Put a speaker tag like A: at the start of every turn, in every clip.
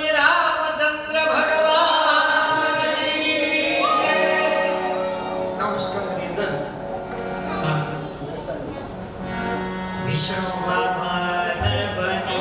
A: श्री रामचंद्र भगवान नमस्कार निंदन विश्ववामन बनी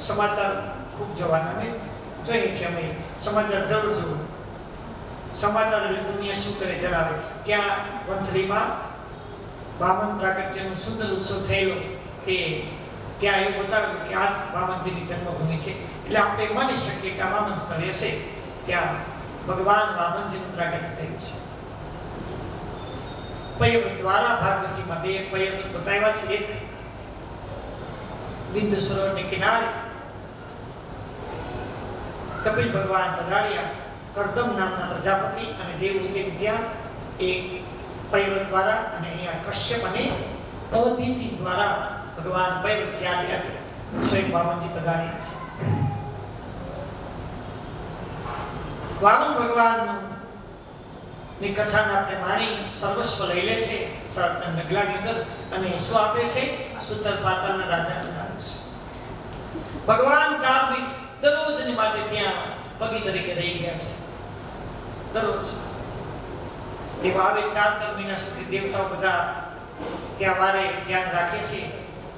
A: समाचार खूब जवाना में જોઈએ છે અમે સમાચાર જરૂર જોવો સમાચાર એટલે દુનિયા શું કરે ચલાવે ક્યાં વંથલીમાં વામન પ્રાગટ્યનો સુંદર ઉત્સવ થયેલો તે ત્યાં એવું બતાવ્યું કે આ જ વામનજીની જન્મભૂમિ છે. એટલે આપણે માની શકીએ કે આ વામન સ્થળ હશે ત્યાં ભગવાન વામનજીનું પ્રાગટ્ય થયું છે. પયવ્રત દ્વારા ભાગવતજીમાં બે પયવ્રત બતાવ્યા છે. એક બિંદુ સરોવરની કિનારે કપિલ ભગવાન પધાર્યા, કરદમ નામના પ્રજાપતિ અને દેવહૂતિ ત્યાં એક પયવ્રત દ્વારા, અને અહીંયા કશ્યપ અને અદિતિ દ્વારા ભગવાન પયવ્રત ત્યાં સ્વયં વામનજી પધાર્યા છે. વામન ભગવાન ની કથાને આપણે માણી સર્વસ્વ લઈ લે છે સનાતન નગલાની અંદર, અને શું આપે છે? સુતર પાતાળના રાજાનું નામ છે. ભગવાન ધાર્મિક દરરોજની માટે ત્યાં પગી તરીકે રહી ગયા છે. દરરોજ એવો આવે 4 મહિના સુધી દેવતાઓ બધા ત્યાં વારે ધ્યાન રાખે છે,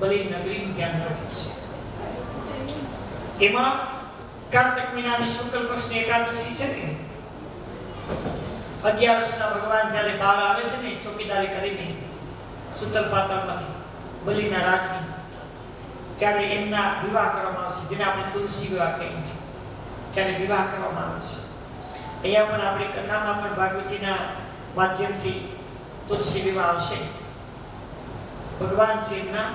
A: બલિ નગરીનું ધ્યાન રાખે છે. એમાં કાર્તક મહિનાની શુક્લ પક્ષની એકાદશી છે ને, 11 ભગવાન જ્યારે બહાર આવે છે ને ચોકીદારી કરીને સુતર પાતાળમાંથી બલિના રાજની, ત્યારે એમના વિવાહ કરવામાં આવશે, જેને આપણે તુલસી વિવાહ કહીએ છીએ. ત્યારે વિવાહ કરવામાં આવે છે. અહીંયા પણ આપણી કથામાં પણ ભાગવતીના માધ્યમથી તુલસી વિવાહ આવશે. ભગવાન શ્રીના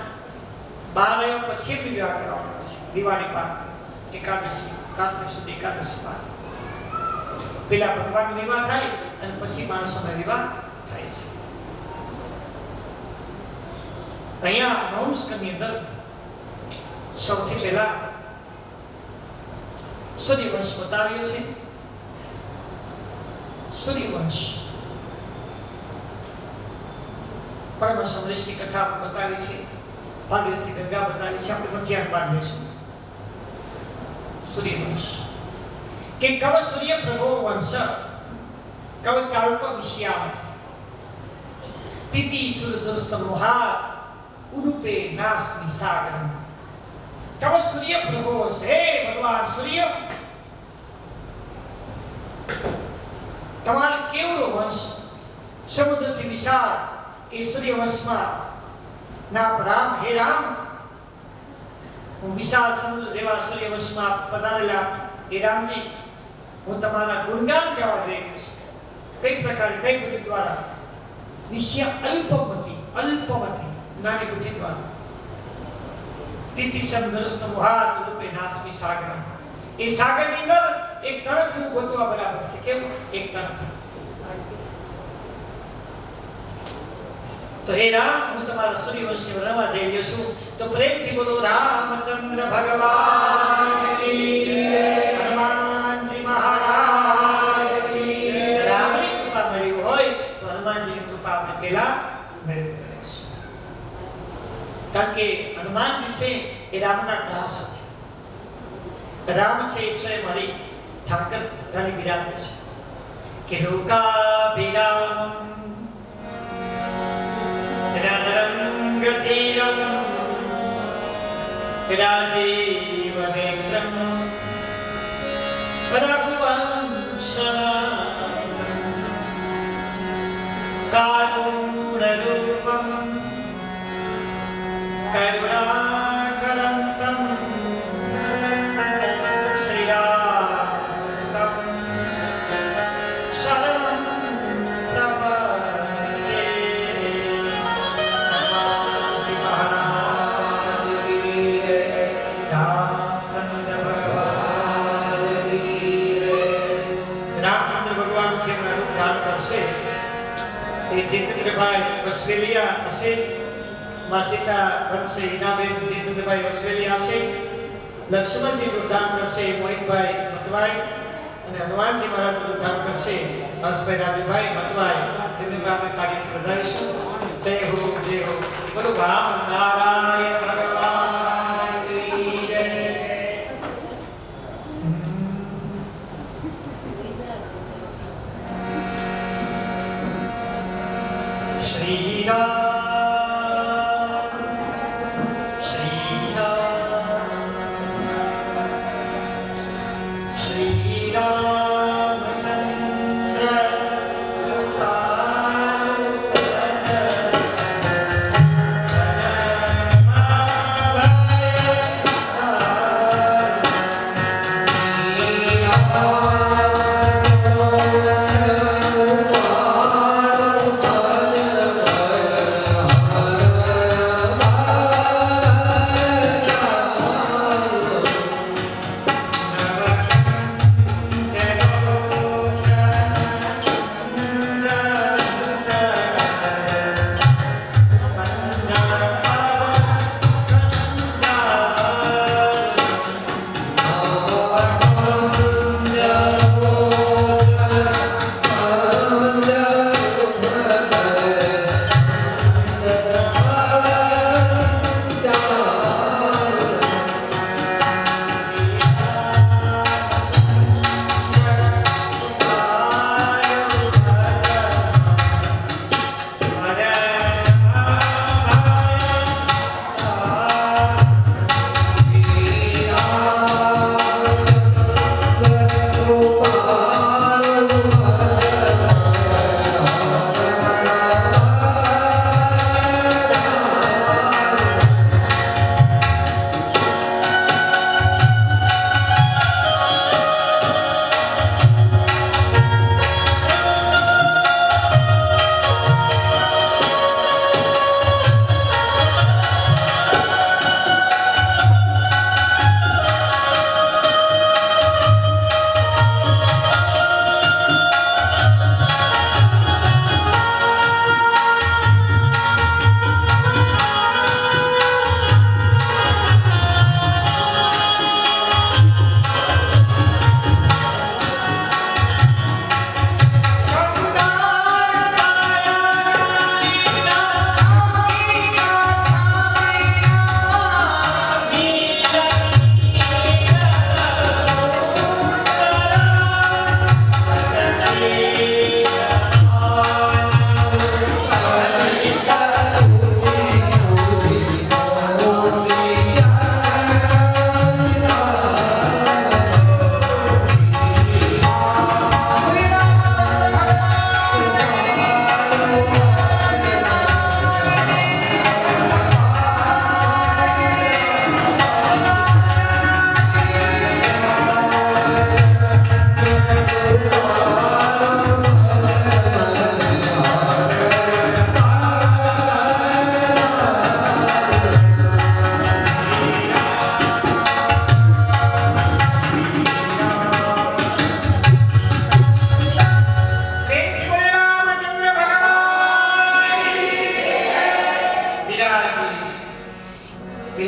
A: 12 પછી વિવાહ કરવામાં આવશે. દિવાળી બાદ એકાદશી, કાર્તિક સુધી એકાદશી બાદ પેલા ભગવાન વિવાહ થાય અને પછી માણસોનો વિવાહ થાય છે. અહીંયા નવમ સ્કંદની અંદર સૌથી પહેલા સૂર્યવંશ બતાવ્યો છે. સૂર્યવંશ પરમ સમૃષ્ટિ કથા બતાવી છે, ભાગીરથી ગંગા બતાવી છે. આપણે મધ્યાહન બાદ લઈશું સૂર્યવંશ કે કવ સૂર્ય પ્રભો વંશ કવ ચાલ્પ વિષ્યામ તિતિ સુરદુસ્ત મોહા ઉડુપે નાસ્મિ સાગરમ. કવ સૂર્ય પ્રભો વંશ, હે ભગવાન સૂર્ય, તમારો કેવડો વંશ, સમુદ્રથી વિશાળ એ સૂર્યવંશમાં નામ રામ, હે રામ, હું વિશાળ સમુદ્ર જેવા સૂર્યવંશમાં પધારેલા હે રામજી, હું તમારા ગુણગાન ગાવા જઈ રહ્યો છું. કઈ પ્રકારે, કઈ બુદ્ધિ દ્વારા? વિષય અલ્પમતી, અલ્પમતી નાની બુદ્ધિ દ્વારા. તિતિ સમદ્રસ્ત મોહાત રૂપે નાસ્મિ સાગરમ. એ સાગરની અંદર એક તણખનું ગોતવા બરાબર છે. કેવું? એક તણખ. તો હે રામ, હું તમારા સૂર્યવંશી રમવા જઈ રહ્યો છું. તો પ્રેમથી બોલો રામચંદ્ર ભગવાન કી જય, હનુમાનજી મહારાજ કી જય. રામની કૃપા મળી હોય તો હનુમાનજીની કૃપા આપણે પહેલા મેળવવી પડે છે. કારણ કે હનુમાનજી છે એ રામના દાસ છે. રામ છે એ સ્વયં હરી ઠાકર ધણી બિરાજે છે કે લોકા વિરામમ રણરંગધીરમ રાજીવ નેત્રમ રઘુવંશનાથમ કારુણરૂપમ કરુણાકરંતમ શ્રીરામતમ શરણં પ્રપદ્યે. હનુમાનજી મહારાજ કી જય, રામચંદ્ર ભગવાન કી જય. રામચંદ્ર ભગવાન જેમના રૂપ ધારણ કરશે એ જીતેન્દ્રભાઈ વસવેલિયા હશે, માં સીતા બનશે હિનાબેન જીતેન્દ્રભાઈ વસવેલિયા હશે, લક્ષ્મણજી રૂપ ધારણ કરશે મોહિતભાઈ મતવાઈ, અને હનુમાનજી મહારાજ રૂપ ધારણ કરશે હર્ષભાઈ રાજભાઈ મતવાઈ. તેમને આપણે તાળીથી વધાવીશું. જય હો, જય હો. બોલો રામ નારાયણ ભગવાન કી જય. શ્રી રામ, શ્રી રામ, શ્રી રામચંદ્ર કૃપાલુ ભજ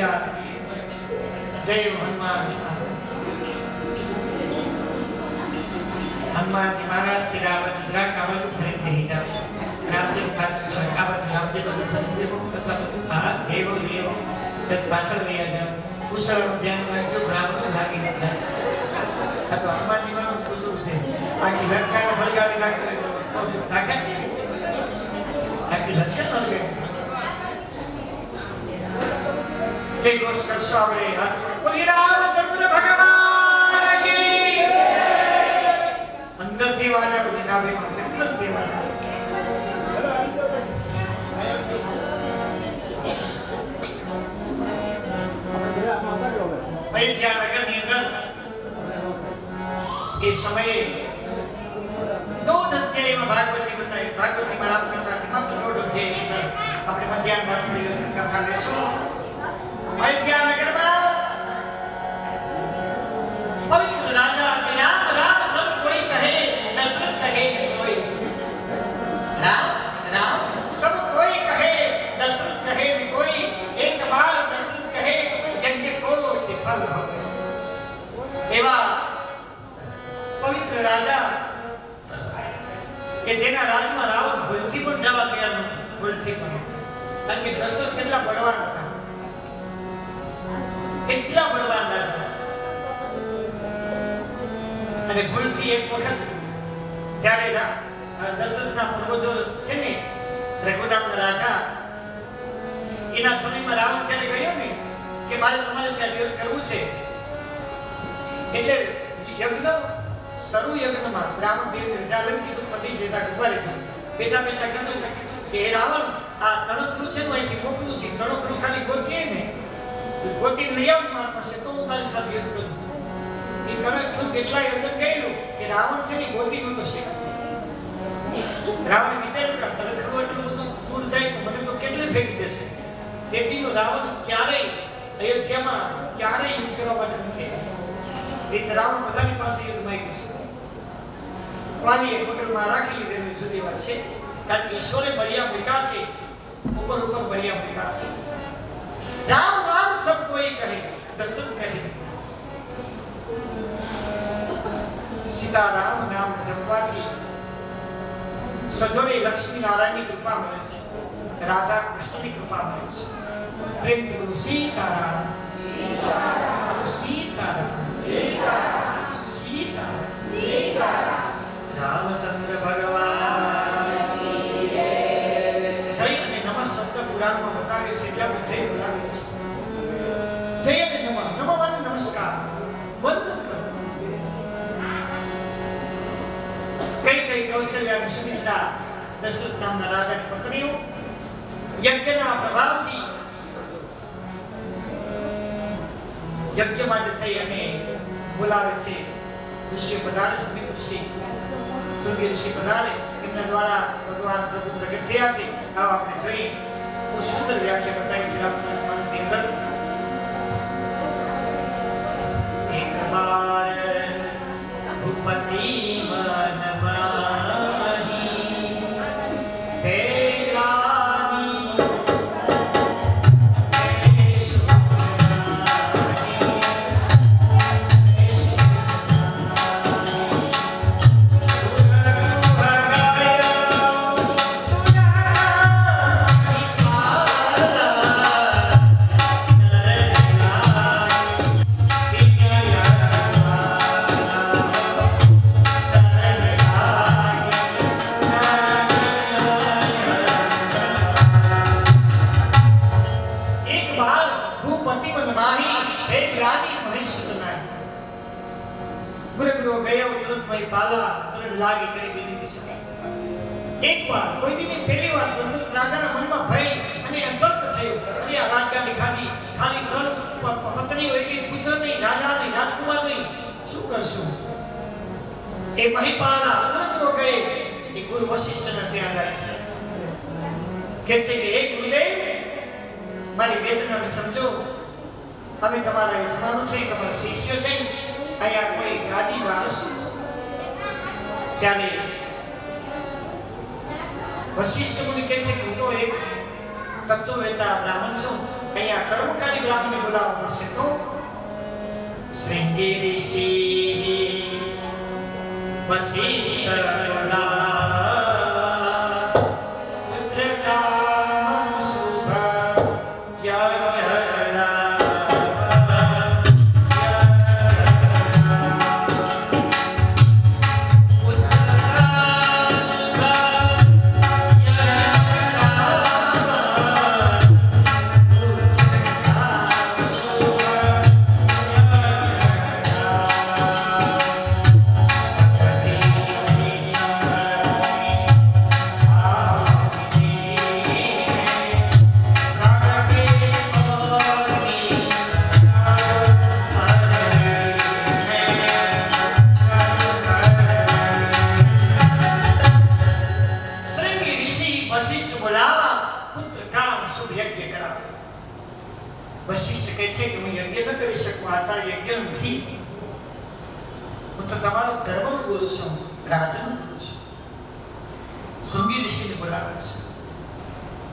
A: तैयार છીએ જય હનુમાન હનુમાનજી મહારાજ શ્રી રામ જરાક આ બાજુ ફરી નહીં જાવ રામજી આ બાજુ રામજી બાજુ ફરી કથા હા દેવ દેવ સત પાછળ રહ્યા જાવ કુશળ ધ્યાન રાખજો બ્રાહ્મણ લાગી ન જાય આ તો હનુમાનજી માનું કુશળ છે આખી લંકાને હળગાવી નાખે તાકાત આખી લંકા હળગાવી जय घोष कर स्वागत है बोलिए रामचंद्र भगवान की अंदर थी वाला बोले नावे में अंदर थी वाला भाई ध्यान रखना नियंत्रण के समय दो अध्याय में भागवती बताई भागवती में राम कथा से मात्र दो अध्याय में अपने मध्याह्न बात में व्यवस्थित कथा ले सुनो अयोध्या नगर में पवित्र राजा राम राम सब कोई कहे दशरथ कहे न कोई राम राम सब कोई कहे दशरथ कहे न कोई एक बार दशरथ कहे यज्ञ को फल हो एवा पवित्र राजा के जेना राज में रावण भूलथी पण जवा तैयार नहोतो भूलथी पण कारण के दशरथ કેટલા બળવાન હતા એટલા બળવાન રાજા અને ભૂલથી એક વખત જ્યારે દશરથના પૂર્વજો છે ને રઘુનાથના રાજા એના સમયમાં રાવણ જ્યારે ગયો ને કે મારે તમારે સાથે યુદ્ધ કરવું છે એટલે યજ્ઞ શરૂ યજ્ઞમાં બ્રાહ્મણ દેવ રજાલન કીધું પંડિત જેતા ઉભા રહેજો બેઠા બેઠા કીધું કે હે રાવણ આ તણખનું છે ને અહીંથી મોકલું છે તણખનું ખાલી ગોતીએ ને ગોતી નિયમ માર પાસે તો હું તારી સાથે યુદ્ધ કરું એ તણખનું કેટલા યોજન ગયેલું કે રાવણ છે ને ગોતી નહોતો શીખ્યો રાવણે વિચાર્યું કે તણખનું એટલું બધું દૂર જાય તો મને તો કેટલી ફેંકી દેશે તેથી રાવણ ક્યારેય અયોધ્યામાં ક્યારેય યુદ્ધ કરવા માટે નથી એ રાવણ બધાની પાસે યુદ્ધ માંગ્યું છે વાલીએ પકડમાં રાખી લીધેલું જુદી વાત છે કારણ કે ઈશ્વરે बढ़िया विकास है ऊपर ऊपर बढ़िया विकास है राम राम सब कोई कहे दशरथ कहे सीता राम नाम जपवाથી સજોડે લક્ષ્મી નારાયણની કૃપા મળે છે રાધા કૃષ્ણની કૃપા મળે છે પ્રેમથી બોલો સીતારામ સીતારામ સીતારામ સીતારામ સીતારામ रामचंद्र भगवान जय અને નમઃ શબ્દ પુરાણમાં બતાવે છે એટલે આપણે જય બોલાવીએ છીએ જય અને નમઃ નમઃ એટલે નમસ્કાર વંદન કરો કઈ કૌશલ્યા અને સુમિત્રા દશરથ નામના રાજાની પત્નીઓ યજ્ઞના પ્રભાવથી યજ્ઞ માટે થઈ અને બોલાવે છે ઋષિ પધારે સમીપ ઋષિ સુરગી ઋષિ પધારે એમના દ્વારા ભગવાન પ્રભુ પ્રગટ થયા છે આવો આપણે જોઈએ બહુ સુંદર વ્યાખ્યા બતાવી છે રામચંદ્ર સ્વામીની અંદર એક બાર ભૂપતિ एक बार कोई दिन पहली बार दशरथ राजा ना मन में भय અને અંતર્ક થયો અને આ રાજ્યની ખાલી ત્રણ પત્ની હોય કે પુત્ર નહીં રાજા નહીં રાજકુમાર નહીં શું કરશું એ મહિપાલા ઉગ્ર ગયે એ ગુરુ વશિષ્ઠના ત્યાં જાય છે કહે છે કે હે ગુરુદેવ મારી વેદનાને સમજો અમે તમારા યજમાનો છે તમારા શિષ્ય છે અહીંયા કોઈ ગાદી વાળો ત્યારે वशिष्ठ मुनि कैसे तो एक કરતો વેતા બ્રાહ્મણ છું, અહીંયા કર્મકારી બ્રાહ્મણને બોલાવવા પડશે. તો શ્રીંગેરી વસિષ્ઠ વશિષ્ઠ કહે છે કે હું યજ્ઞ ન કરી શકું, આચાર્ય યજ્ઞ નથી. હું તો તમારો ધર્મનું બોલું છું, રાજનું બોલું છું. શૃંગી ઋષિને બોલાવે છે.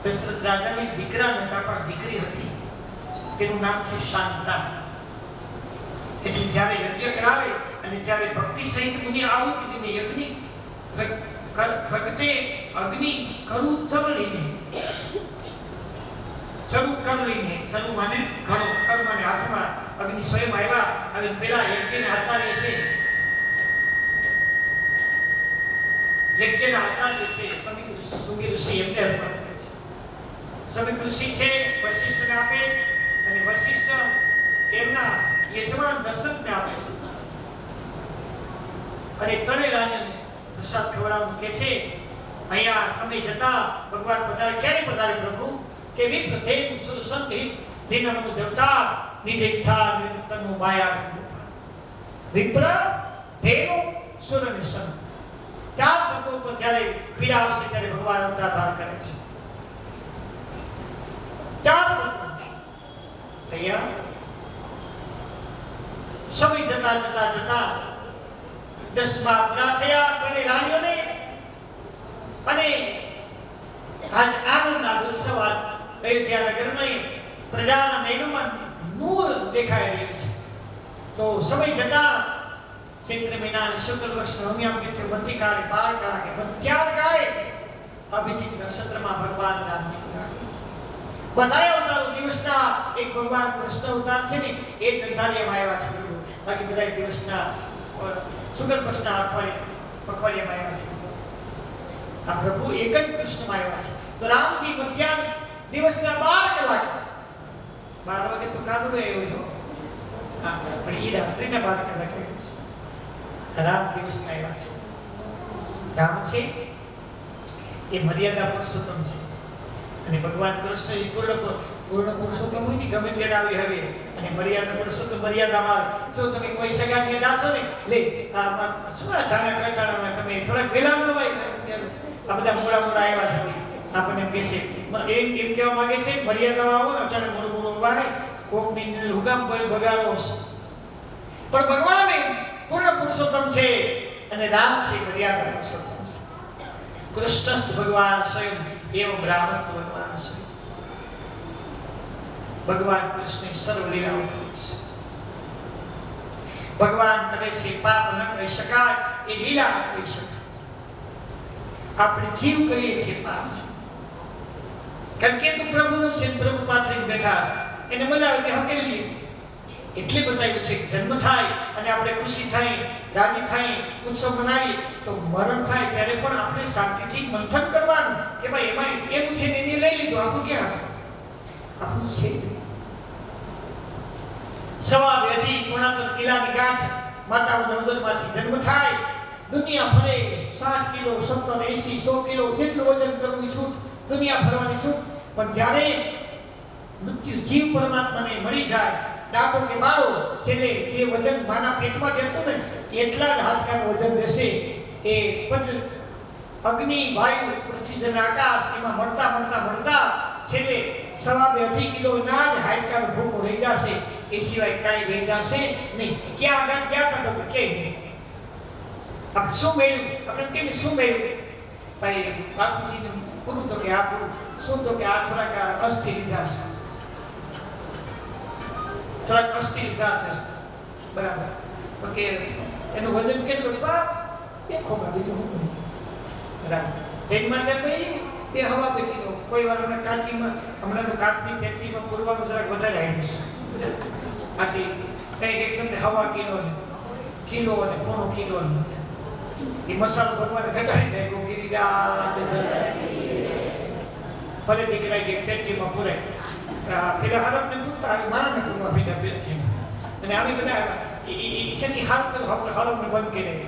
A: દશરથ રાજાની દીકરા નતા, પણ દીકરી હતી. તેનું નામ છે શાંતા. એટલે જ્યારે યજ્ઞ કરાવે અને જ્યારે ભક્તિ સહિત મુનિ આહુતિ દઈને યજ્ઞ પ્રગટે અગ્નિ કરું ચવળીને, ચરુ કરલીને, ચરુ માને ઘણો, કર માને હાથમાં, અગ્નિ સ્વયં આવ્યા. હવે પેલા યજ્ઞના આચાર્ય છે, યજ્ઞના આચાર્ય છે શૃંગી ઋષિ, એમને અર્પણ કરે છે. શૃંગી ઋષિ છે વશિષ્ઠને આપે, અને વશિષ્ઠ એમના યજમાન દશરથને આપે છે. અને ત્રણેય રાણીઓને પ્રસાદ ખવડાવવાનું કે છે. અહીંયા સમય જતા ભગવાન પધારે. ક્યારે પધારે પ્રભુ? કે વિપ્ર તેનું સુરસંતિ દિનમનું જવતા નિધિચ્છા નિમિત્તનું માયા. વિપ્ર તેનું સુરને સન, ચાર તત્વો પર જ્યારે પીડા આવશે ત્યારે ભગવાન અવતાર ધારણ કરે છે. ચાર તત્વો તૈયાર. સમય જતા જતા જતા 10મા પૂરા થયા ત્રણેય રાણીઓને, અને આજ આનંદના ઉત્સવ અયોધ્યા નગરમાં પ્રજાના નયનોમાં નૂર દેખાઈ રહ્યું છે. તો સમય જતા ચૈત્ર મહિનાની શુક્લ પક્ષ નવમી તિથિ બંધીકાળે 12 કલાકે બંધ્યાર ગાય અભિજીત નક્ષત્રમાં ભગવાન રામજી બધા અવતારો દિવસના એક ભગવાન કૃષ્ણ અવતાર છે ને એ જ અંધારિયામાં આવ્યા છે. બાકી બધા દિવસના શુક્લ પક્ષના પખવાડિયામાં આવ્યા છે. આ પ્રભુ એક જ કૃષ્ણમાં આવ્યા છે. તો રામજી મધ્યાહન દિવસના 12 કલાકે, 12 વાગે તો કાદો આવ્યો છો, પણ એ રાત્રિના 12 કલાકે રામ દિવસના આવ્યા છે. રામ છે એ મર્યાદા પુરુષોત્તમ છે, અને ભગવાન કૃષ્ણ એ પૂર્ણ પુરુષોત્તમ હોય ને, ગમે ત્યારે આવી હવે, અને મર્યાદા પુરુષોત્તમ મર્યાદામાં આવે. જો તમે કોઈ સગાને દાસો ને લે શું ધાણા કટાણામાં તમે થોડાક વેલા ન હોય, આ બધા મોડા મોડા આવ્યા છે આપણને કહે છે, એમ કહેવા માંગે છે મર્યાદામાં આવો ને અટાણે મોડું મોડું વાળે કોકની હુકામ બગાડો. પણ ભગવાન પૂર્ણ પુરુષોત્તમ છે અને રામ છે મર્યાદા પુરુષોત્તમ છે. કૃષ્ણસ્ત ભગવાન સ્વયં એવં રામસ્ત ભગવાન સ્વયં. ભગવાન કૃષ્ણ સર્વ લીલાઓ કરે છે. ભગવાન કરે છે પાપ ન કહી શકાય, એ લીલા કહી શકાય. આપણે જીવ કરીએ છીએ પાપ છે, કારણ કે તું પ્રભુનું છે, પ્રભુ પાથરીને બેઠા હશે, એને મજા આવે કે હકેલી લઈએ. એટલે બતાવ્યું છે કે જન્મ થાય અને આપણે ખુશી થાય, રાજી થાય, ઉત્સવ મનાવીએ, તો મરણ થાય ત્યારે પણ આપણે શાંતિથી મંથન કરવાનું કે ભાઈ એમાં એનું છે ને એને લઈ લીધું, આપણું ક્યાં હતું? આપણું છે જ નહીં. સવા બેઠી કોણાકર કિલ્લાની ગાંઠ માતાઓના ઉદરમાંથી જન્મ થાય, દુનિયા ફરે 60 કિલો 70 80 100 કિલો જેટલું વજન કરવું છૂટ, દુનિયા ફરવાની છૂટ. પણ જ્યારે મૃત્યુ જીવ પરમાત્માને મળી જાય, ડાકો કે બાળો, છેલ્લે જે વજન માના પેટમાં જતું ને એટલા જ હાડકાનું વજન રહેશે. એ પંચ અગ્નિ વાયુ પૃથ્વી જન આકાશ એમાં મળતા મળતા મળતા છેલ્લે 2.5 કિલો ના જ હાડકાનો ભૂકો રહી જશે. એ સિવાય કાંઈ રહી જશે નહીં. ક્યાં આગળ ક્યાં તો કે આપણે શું મેળવ્યું? આપણે કેમ શું મેળવ્યું? ભાઈ બાપુજીનું પૂરું તો કે આપણું શું તો કે આ થોડાક અસ્થિ લીધા છે, થોડાક અસ્થિ લીધા છે, બરાબર. તો કે એનું વજન કેટલું? બે ખોબા, બીજું શું? બરાબર. જૈનમાં ભાઈ બે હવા પેટીનો કોઈ વાર મને કાચીમાં હમણાં તો કાચની પેટીમાં પૂરવાનું જરાક વધારે આવી છે. આથી કંઈક તમને હવા કિલો અને પોણો કિલો એ મસાલો ભગવાને ઘટાડી નાખ્યો. ગિરિરાજ ભલે દીકરા કે પેટીમાં પૂરાય. પેલા હરફને પૂરતા આવી મારાને પૂરવા પીડા પેટીમાં. અને આવી બધા એની હરફને બંધ કરી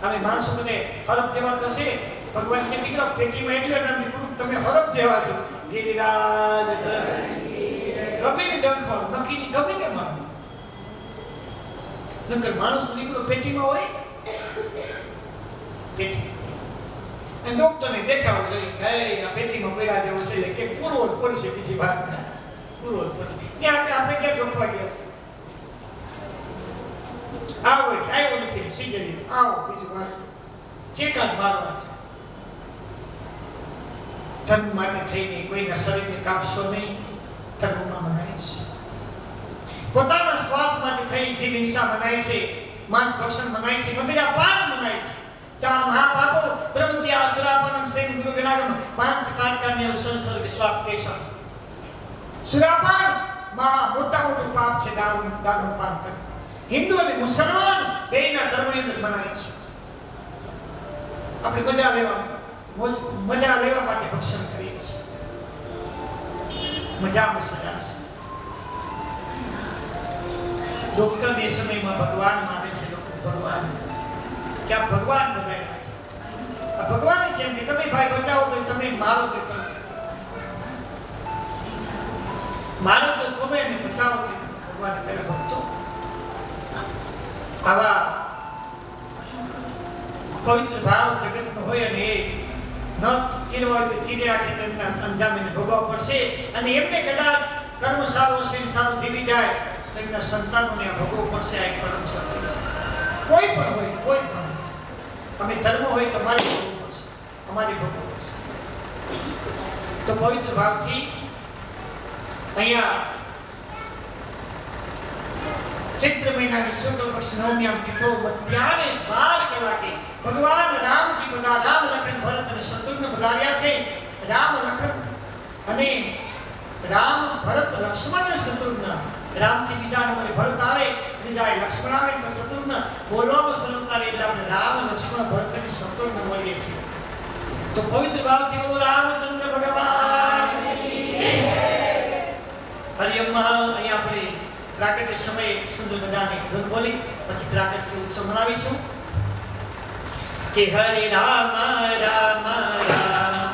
A: અમે માણસો બધે હરફ જેવા તો છે. ભગવાન કે દીકરા પેટીમાં એટલે નામની પૂરું તમે હરફ જેવા છો. ગિરિરાજ ગમે ને ડંખ મારું નક્કી ગમે તે મારું નકર માણસ દીકરો પેટીમાં હોય પેટી અને ડોક્ટરને દેખાવો જોઈએ આ પેટીમાં પડ્યા જેવું છે કે પૂરો જ પડશે. બીજી વાત પૂરો જ પડશે. આપણે ક્યાં રોકવા ગયા છે? આવો એટલે આવ્યો નથી સીજરી આવો બીજું વાત ચેકા મારવા ધર્મ માટે થઈને કોઈના શરીરને કાપશો નહીં. ધર્મમાં મનાય છે. પોતાના સ્વાર્થ માટે થઈ જીવ હિંસા મનાય છે, માંસ ભક્ષણ મનાય છે, મદિરા પાન મનાય છે. ચાર મહાપાપો બ્રહ્મત્યા સુરાપાનમ સ્નેહ ગુરુ વિરાગમ પાંચ પાતકાન્ય સંસર્ગ વિશ્વાસ કેશમ. સુરાપાન મોટા મોટું પાપ છે. દારૂ પાન કરે. હિન્દુ અને મુસલમાન બેયના ધર્મની અંદર મનાય છે. આપણે મજા લેવા માટે ભક્ષણ કરીએ છીએ. મજા મસાલા ડોક્ટર ને સમયમાં ભગવાન માને છે. લોકો ભગવાન ક્યાં ભગવાન બધાયા છે. આ ભગવાન છે એમ કે તમે ભાઈ બચાવો તો તમે મારો તો તમે મારો તો તમે ને બચાવો તો ભગવાન પેલા ભક્તો આવા પવિત્ર ભાવ જગતનો હોય અને ન ચીરવા હોય તો ચીરે રાખે તેમના અંજામને ભોગવવા પડશે. અને એમને કદાચ કર્મ સારું હશે સારું જીવી જાય તેમના સંતાનોને આ ભોગવવું પડશે. આ એક પરમ સત્ય છે. કોઈ પણ હોય કોઈ પણ અમે ધર્મ હોય તો મારી ભોગવવું પડશે, અમારી ભોગવવું પડશે. તો પવિત્ર ભાવથી અહીંયા ચૈત્ર મહિનાની શુક્લ પક્ષ નવમ્યામ તિથો ત્યારે 12 કલાકે ભગવાન રામજી બધા રામ લખન ભરત અને શત્રુઘ્ન પધાર્યા છે. રામ લખન અને રામ ભરત લક્ષ્મણ અને શત્રુઘ્ન. રામથી બીજા નંબરે ભરત આવે, બીજા લક્ષ્મણ આવે, એટલે શત્રુઘ્ન બોલવામાં સરળતા રહે એટલે આપણે રામ લક્ષ્મણ ભરત અને શત્રુઘ્ન બોલીએ છીએ. તો પવિત્ર ભાવથી બોલો રામચંદ્ર ભગવાન હરિયમ. અહીંયા આપણે પ્રાકટ્ય સમયે સુંદર મજાની ધૂન બોલી પછી પ્રાકટ્ય ઉત્સવ મનાવીશું કે હરે રામ રામ રામ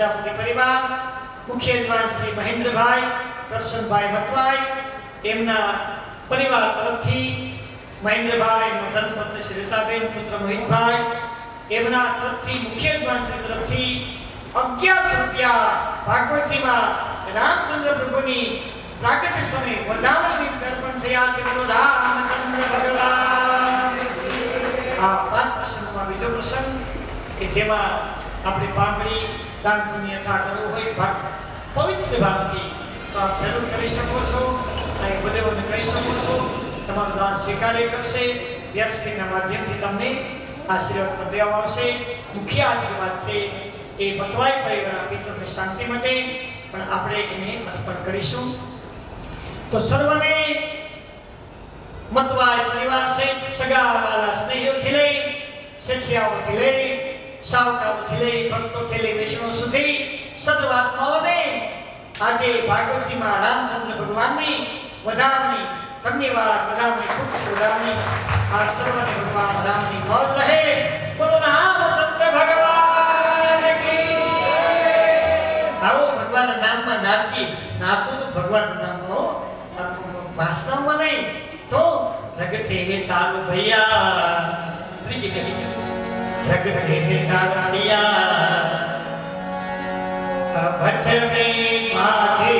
A: પ્રજાપતિ પરિવાર મુખ્ય યજમાન શ્રી મહેન્દ્રભાઈ કરશનભાઈ મતવાઈ એમના પરિવાર તરફથી મહેન્દ્રભાઈ એમના ધર્મપત્ની શ્રી રીતાબેન પુત્ર મોહિતભાઈ એમના તરફથી મુખ્ય યજમાન શ્રી તરફથી 1100 રૂપિયા ભાગવતજીમાં રામચંદ્ર પ્રભુની પ્રાગટ્ય સમયે વધામણી અર્પણ થયા છે. બોલો રામચંદ્ર ભગવાન. આ 5 પ્રસંગમાં બીજો પ્રસંગ કે જેમાં આપણે પાંગડી દાન પુણ્ય થા કરવું હોય પવિત્ર ભાવથી તો આપ જરૂર કરી શકો છો. અહીં બધાને કહી શકો છો તમારું દાન સ્વીકાર્ય કરશે. વ્યાસપીઠના માધ્યમથી તમને આશીર્વાદ દેવામાં આવશે. મુખ્ય આશીર્વાદ છે એ મતવાઈ પરિવારના પિતૃની શાંતિ માટે પણ આપણે એને અર્પણ કરીશું. તો સર્વને મતવાઈ પરિવાર સહિત સગા વાલા સ્નેહીઓથી લઈ શેઠિયાઓથી લઈ સાવકાઓથી લઈ ભક્તોથી લઈ વૈષ્ણવ સુધી સર્વ આત્માઓને આજે ભાગવતજીમાં રામચંદ્ર ભગવાનની વધામણી ધન્યવાદ વધામણી ખૂબ વધામણી આ સર્વને ભગવાન રામની મોજ રહે. બોલો રામચંદ્ર ભગવાન કી. આવો ભગવાનના નામમાં નાચી નાચો તો ભગવાનના નામમાં વાસ્તવમાં નહીં તો રગતે ચાલુ ભૈયા ત્રીજી કશી રગતે ચાલુ ભૈયા ભટ્ટે માછે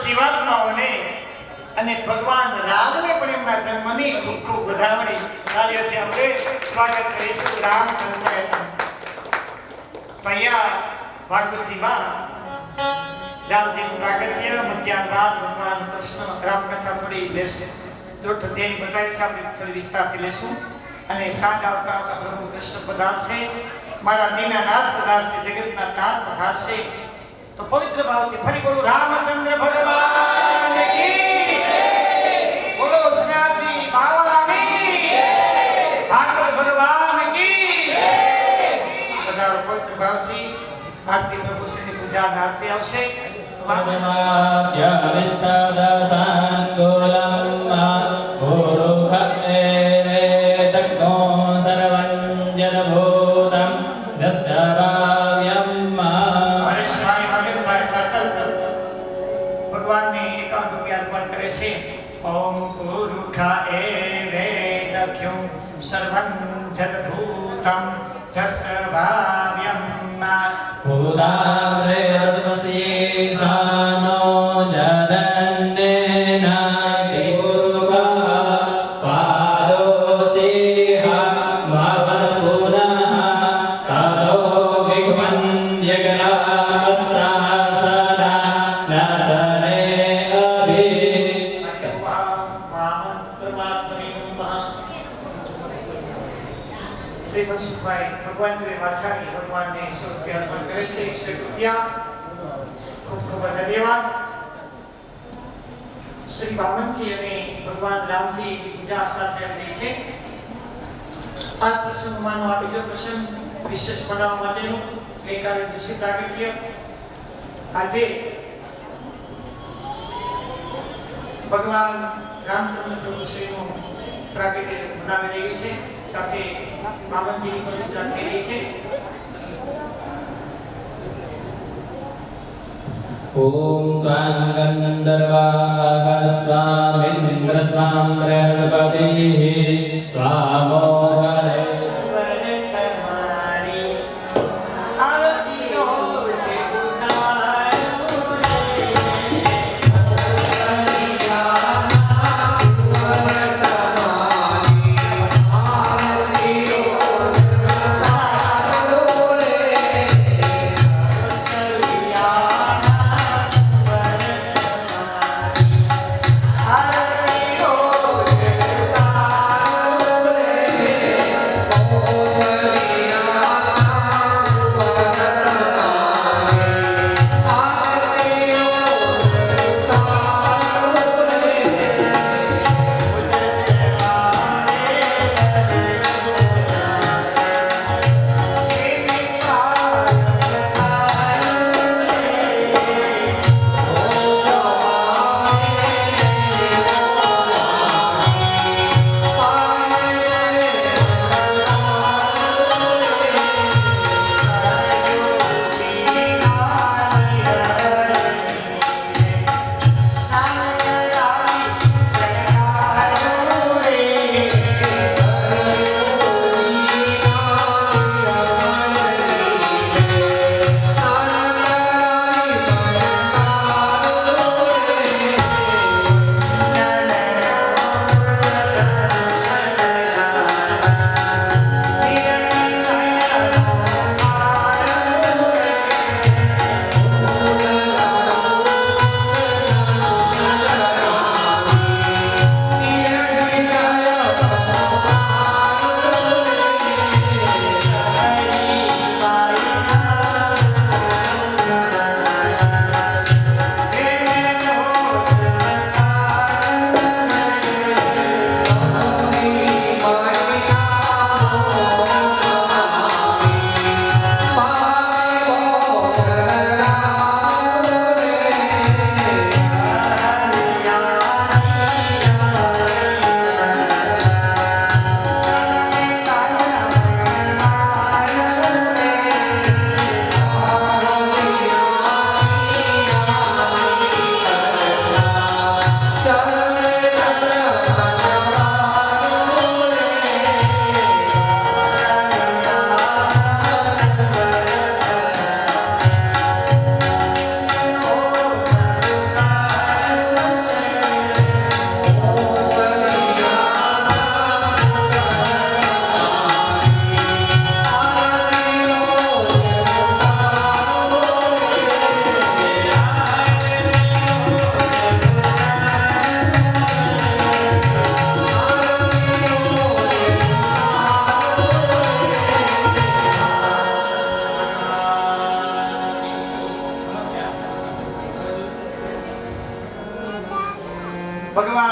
A: જીવાત્માઓને અને ભગવાન રામને પણ એમના જન્મની ખૂબ ખૂબ વધામણી તાળીઓથી આપણે સ્વાગત કરીશું. રામચંદ્ર અહીંયા ભાગવતજીમાં રામજીનું પ્રાગટ્ય મધ્યાહન બાદ ભગવાન કૃષ્ણ રામકથા થોડી લેશે. દોઢ અધ્યાયની બતાવી છે, આપણે થોડી વિસ્તારથી લેશું. અને સાંજ આવતા આવતા પ્રભુ કૃષ્ણ પધારશે, મારા દીનાનાથ પધારશે, જગતના તાત પધારશે. તો પવિત્ર ભાવથી ફરી બોલો રામચંદ્ર ભગવાન કી જય, બોલો શ્રીનાથજી બાવાની જય, ભાગવત ભગવાન કી જય. પધારો પવિત્ર ભાવથી. આરતી પ્રભુ શ્રીની પૂજા આરતી આવશે. ભગવાનને 51 રૂપિયા અર્પણ કરે છે. ઓમ પુરુખા એ વેદખ્યો સર્વં જદભૂતં જસ્વાવ્યમ
B: ભૂતામ્રે તદ્વસી સાનો જદન્નેના પુરુખા પાદોસીહા ભવન પુનઃ તદો વિઘ્વન્યગલાત્સા સદા નસને અભિ.
A: શ્રી મનસુખભાઈ ભગવાન શ્રી વાસાણી ભગવાનને 100 રૂપિયા અર્પણ કરે છે. 100 રૂપિયા ખૂબ ખૂબ ધન્યવાદ. શ્રી વામનજી અને ભગવાન રામજી પૂજા સાથે આવી છે. આ પ્રસંગમાંનો આ બીજો પ્રસંગ વિશેષ બનાવવા માટેનો ગઈકાલે દૂષિત પ્રાગટ્ય આજે ભગવાન રામચંદ્ર પ્રભુ શ્રીનું પ્રાગટ્ય બનાવી રહ્યું છે. સાથે વામનજીની પણ પૂજા થઈ રહી છે.
B: ઓમ ત્વાં ગંધર્વાગણસ્વામિન્દ્રસ્વામ બૃહસ્પતિઃ ત્વામોહરે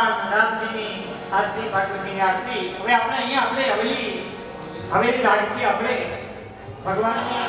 A: ભગવાન રામજીની આરતી, ભાગવતીની આરતી. હવે આપણે અહીંયા આપણે હવેલી રાગથી આપણે ભગવાનની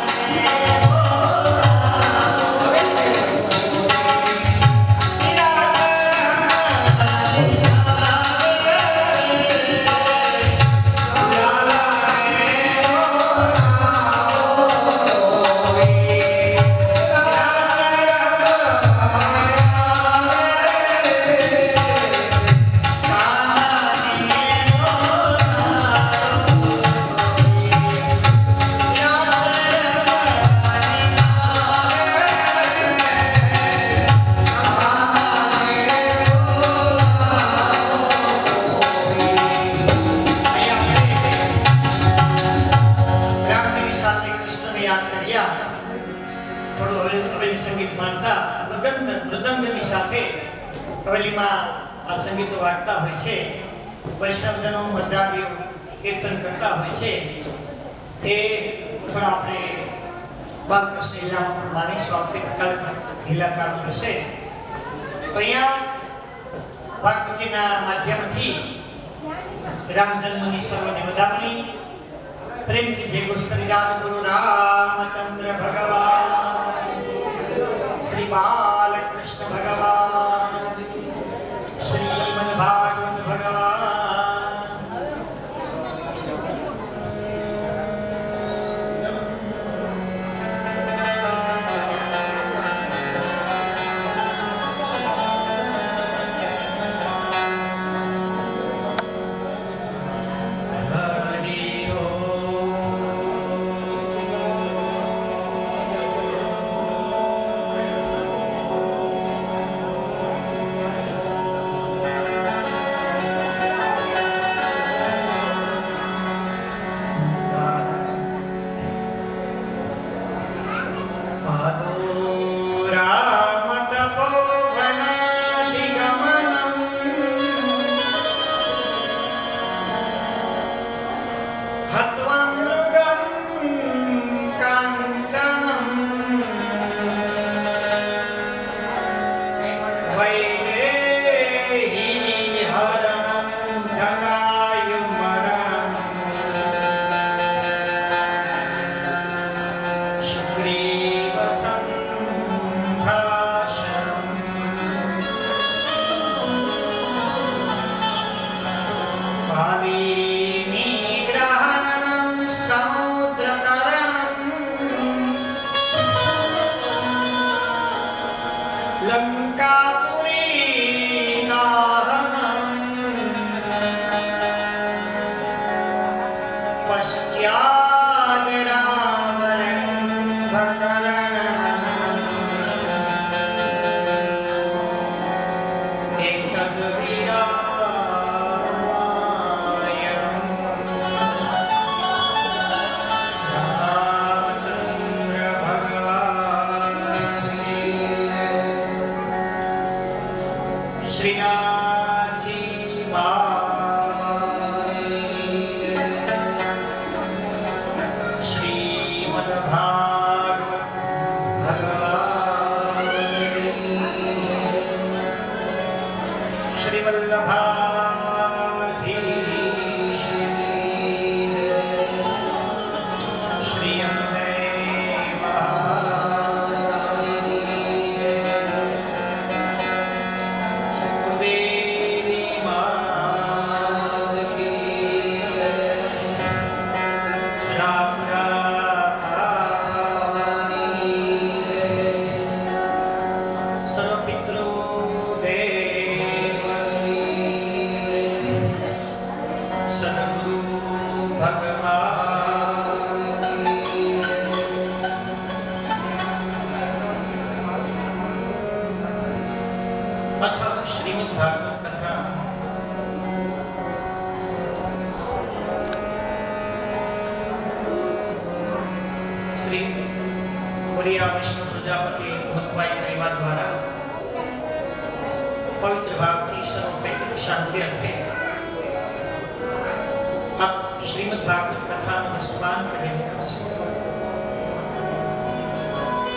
A: આ સંગીતો વાગતા હોય છે. વૈષ્ણવજનો મધ્યાદેવ કીર્તન કરતા હોય છે. એ થોડા આપણે બાલકૃષ્ણ લીલામાં પણ માનીશું. આવતીકાલે લીલા ચાલુ થશે. તો અહીંયા ભાગવતીના માધ્યમથી રામ જન્મની સર્વને વધામણી પ્રેમથી જય ઘોષ કરી રામ ગુરુ રામચંદ્ર ભગવાન, શ્રી બાલકૃષ્ણ ભગવાન, श्रीमद् भागवत भगवान.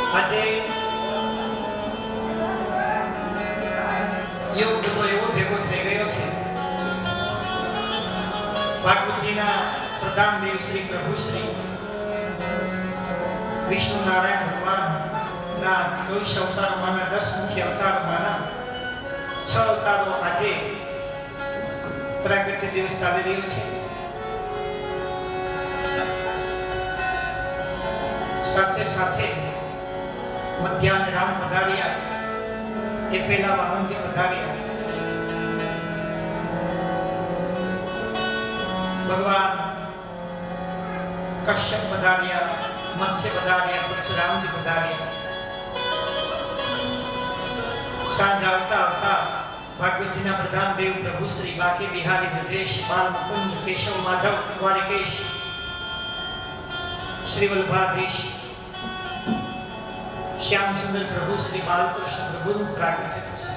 A: हरि ભાગવતજીના પ્રધાન દેવ શ્રી પ્રભુ શ્રી વિષ્ણુ નારાયણ ભગવાનના 24 અવતારોમાંના 10 મુખ્ય અવતારોમાંના 6 અવતારો આજે પ્રાગટ્ય દિવસ ચાલી રહ્યો છે. સાથે સાથે મધ્યાહન રામ પધાર્યા, એ પહેલા વામનજી પધાર્યા. ભગવાન કશ્યપ પધાર્યા, મત્સ્ય પધાર્યા, પરશુરામજી પધાર્યા. સાંજ આવતા આવતા ભાગવતજીના પ્રધાન દેવ પ્રભુ શ્રી બાકી બિહારી બ્રજેશ બાલ મુકુંદ કેશવ માધવ દ્વારિકેશ શ્રી વલ્લભાધીશ શ્યામ સુંદર પ્રભુ શ્રી બાલકૃષ્ણ પ્રભુનું પ્રાગટ્ય થશે.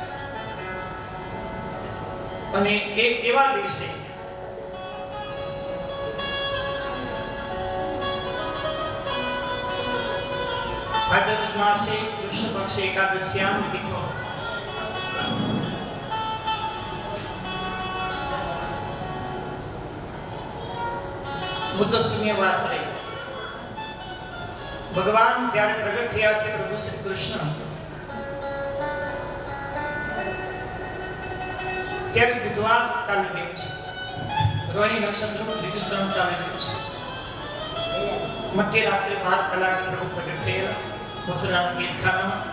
A: અને એક એવા દિવસે ભાદરવા માસે કૃષ્ણ પક્ષ એકાદશ્યામ તિથિ બુદ્ધ શૂન્ય વાસરે ભગવાન જ્યારે પ્રગટ થયા છે પ્રભુ શ્રી કૃષ્ણ, ત્યારે બુધવાર ચાલી રહ્યું છે. રોહિણી નક્ષત્રનું ત્રીજું ચરણ ચાલી રહ્યું છે. મધ્યરાત્રે 12 કલાકે પ્રભુ પ્રગટ થયા મથુરાના ગીતખાનામાં.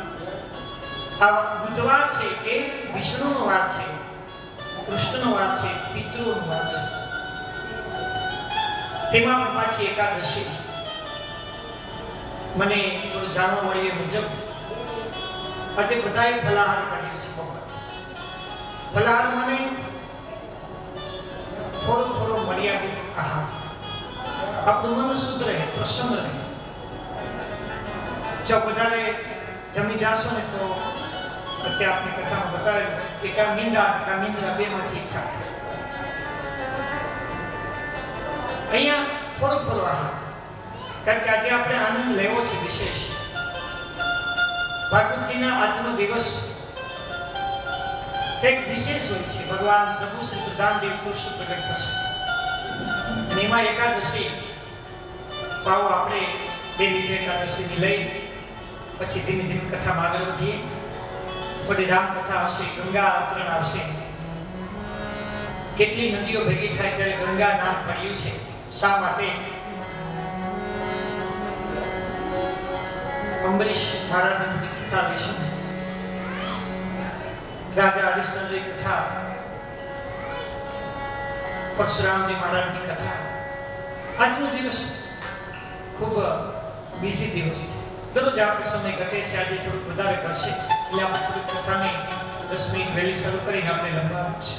A: આ બુધવાર છે એ વિષ્ણુનો વાર છે, કૃષ્ણનો વાર છે, પિતૃનો વાર છે. તેમાં પણ પાછી એકાદશી. મને થોડું જાણવા મળ્યું મુજબ આજે બધાએ ફલાહાર કર્યો છે. ફલાહાર મને થોડો મર્યાદિત આહાર, આપણું મન શુદ્ધ રહે, પ્રસન્ન રહે. જો વધારે જમી જાશો ને તો વચ્ચે આપની કથામાં બતાવેલું કે કા નિંદ્રા બેમાંથી ઈચ્છા થાય. અહીંયા થોડો આહાર, કારણ કે આજે આપણે આનંદ લેવો છે વિશેષ. ભાગવતજીના આજનો દિવસ કંઈક વિશેષ હોય છે. ભગવાન પ્રભુ શ્રી પ્રધાન દેવ કૃષ્ણ પ્રગટ થશે અને એમાં એકાદશી. પાવો આપણે પહેલી એકાદશીની લઈ પછી ધીમે ધીમે કથામાં આગળ વધીએ. થોડી રામકથા આવશે, ગંગા અવતરણ આવશે. કેટલી નદીઓ ભેગી થાય ત્યારે ગંગા નામ પડ્યું છે. શા માટે? અંબરીશ મહારાજની થોડી કથા લઈશું. રાજા હરિશ્ચંદ્રની કથા, પરશુરામજી મહારાજની કથા. આજનો દિવસ ખૂબ બિઝી દિવસ છે. દરરોજ આપણે સમય ઘટે છે, આજે થોડુંક વધારે કરશે એટલે આપણે થોડીક કથાને 10 મિનિટ વહેલી શરૂ કરીને આપણે લંબાવવું છે.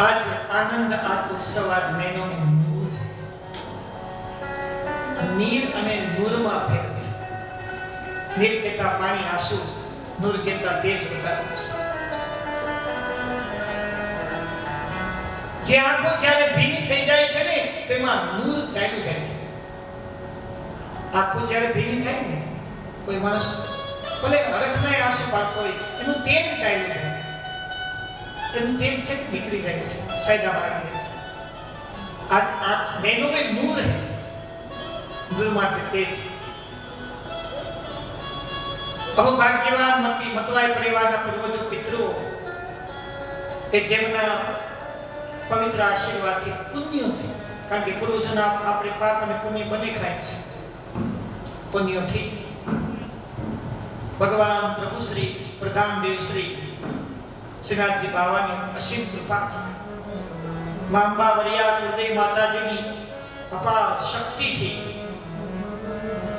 A: आज आनंद आज उत्सव आज नैनो में नूर, नीर अने नूर में फेर छे. नीर केता पानी आंसू, नूर केता तेज बતાવે છે. જે આંખો જ્યારે ભીની થઈ જાય છે ને તેમાં નૂર ચાલ્યું જાય છે. આંખો જ્યારે ભીની થાય ને કોઈ માણસ ભલે હરખના આંસુ પાડતો હોય એનું તેજ ચાલ્યું જાય, તેનું તેજ છે નીકળી જાય છે, સાયદા મારી જાય છે. आज नैनो में नूर है, नूर माटे तेज. बहु भाग्यवान मतवाय परिवाરના પૂર્વજો પિતૃઓ કે જેમના પવિત્ર આશીર્વાદથી પુણ્યથી, કારણ કે પૂર્વજોના આપણે પાપ અને પુણ્ય બંને ખાય છે. પુણ્યથી ભગવાન પ્રભુ શ્રી પ્રધાન દેવ શ્રી શ્રીનાથજી બાવાની અસીમ કૃપાથી, માં અંબા વરિયા કુળદેવી માતાજીની અપાર શક્તિથી,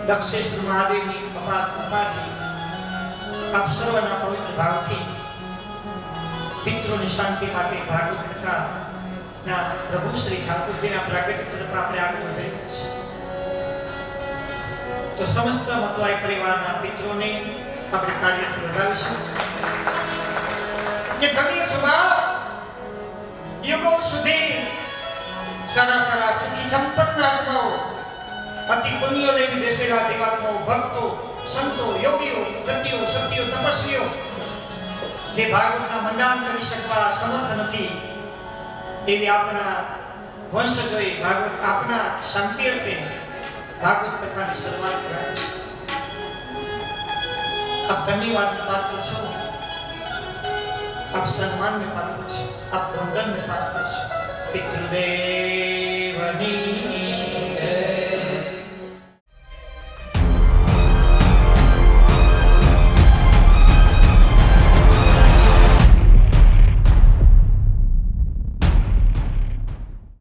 A: દક્ષેશ્વર મહાદેવની અપાર કૃપાથી, આપ સર્વના પવિત્ર ભાવથી પિતૃની શાંતિ માટે ભાગવત કથાના પ્રભુ શ્રી ઠાકોરજીના પ્રાગટ્ય તરફ આપણે આગળ વધી રહ્યા છીએ. તો સમસ્ત મતવાય પરિવારના પિતૃને આપણે કાર્યથી વધાવીશું. કે ધન્ય છો બાપ, યુગો સુધી સારા સુખી સંપન્ન આત્માઓ, અતિ પુણ્ય લઈને બેસેલા જીવાત્માઓ, ભક્તો, સંતો, યોગીઓ, જતીઓ, સતીઓ, તપસ્વીઓ જે ભાગવતના મંડાણ કરી શકવા સમર્થ નથી એવી આપણા વંશજોએ ભાગવત આપના શાંતિ અર્થે ભાગવત કથાની શરૂઆત કરાવી. આપ ધન્યવાદને પાત્ર છો, આપ સન્માનને પાત્ર છો, આપ વંદનને પાત્ર છો. પિતૃદેવની